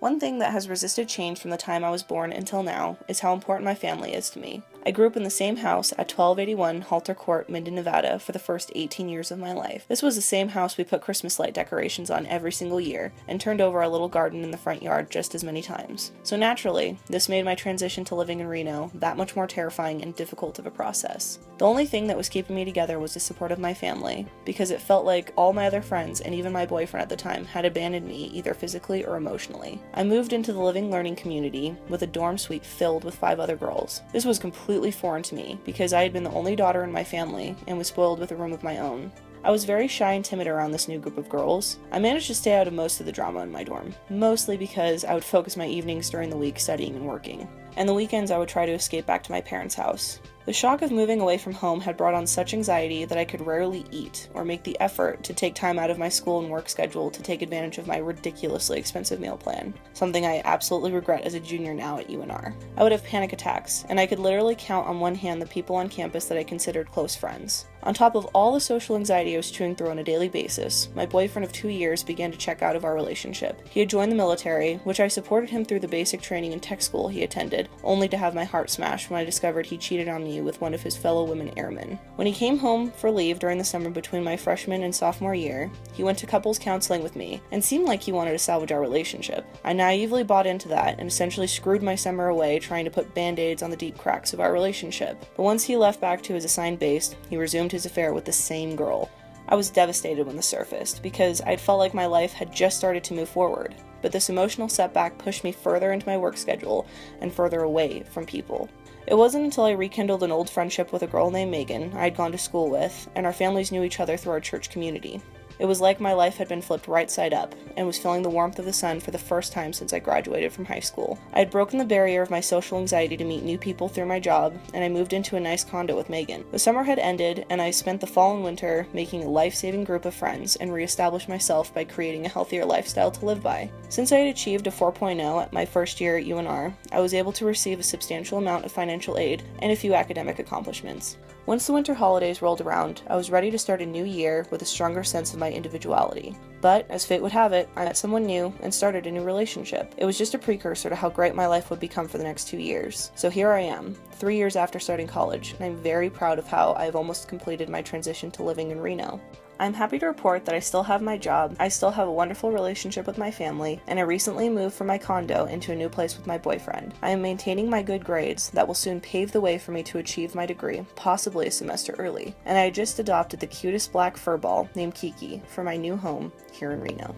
One thing that has resisted change from the time I was born until now is how important my family is to me. I grew up in the same house at 1281 Halter Court, Minden, Nevada for the first 18 years of my life. This was the same house we put Christmas light decorations on every single year and turned over our little garden in the front yard just as many times. So naturally, this made my transition to living in Reno that much more terrifying and difficult of a process. The only thing that was keeping me together was the support of my family, because it felt like all my other friends and even my boyfriend at the time had abandoned me either physically or emotionally. I moved into the living learning community with a dorm suite filled with 5 other girls. This was completely foreign to me because I had been the only daughter in my family and was spoiled with a room of my own. I was very shy and timid around this new group of girls. I managed to stay out of most of the drama in my dorm, mostly because I would focus my evenings during the week studying and working, and the weekends I would try to escape back to my parents' house. The shock of moving away from home had brought on such anxiety that I could rarely eat or make the effort to take time out of my school and work schedule to take advantage of my ridiculously expensive meal plan, something I absolutely regret as a junior now at UNR. I would have panic attacks, and I could literally count on one hand the people on campus that I considered close friends. On top of all the social anxiety I was chewing through on a daily basis, my boyfriend of 2 years began to check out of our relationship. He had joined the military, which I supported him through the basic training and tech school he attended, only to have my heart smashed when I discovered he cheated on me with one of his fellow women airmen. When he came home for leave during the summer between my freshman and sophomore year, he went to couples counseling with me and seemed like he wanted to salvage our relationship. I naively bought into that and essentially screwed my summer away trying to put band-aids on the deep cracks of our relationship. But once he left back to his assigned base, he resumed his affair with the same girl. I was devastated when this surfaced because I'd felt like my life had just started to move forward, but this emotional setback pushed me further into my work schedule and further away from people. It wasn't until I rekindled an old friendship with a girl named Megan I had gone to school with, and our families knew each other through our church community. It was like my life had been flipped right side up, and was feeling the warmth of the sun for the first time since I graduated from high school. I had broken the barrier of my social anxiety to meet new people through my job, and I moved into a nice condo with Megan. The summer had ended, and I spent the fall and winter making a life-saving group of friends and re-established myself by creating a healthier lifestyle to live by. Since I had achieved a 4.0 at my first year at UNR, I was able to receive a substantial amount of financial aid and a few academic accomplishments. Once the winter holidays rolled around, I was ready to start a new year with a stronger sense of my individuality. But, as fate would have it, I met someone new and started a new relationship. It was just a precursor to how great my life would become for the next 2 years. So here I am, 3 years after starting college, and I'm very proud of how I've almost completed my transition to living in Reno. I'm happy to report that I still have my job, I still have a wonderful relationship with my family, and I recently moved from my condo into a new place with my boyfriend. I am maintaining my good grades that will soon pave the way for me to achieve my degree, possibly a semester early. And I just adopted the cutest black fur ball named Kiki for my new home here in Reno.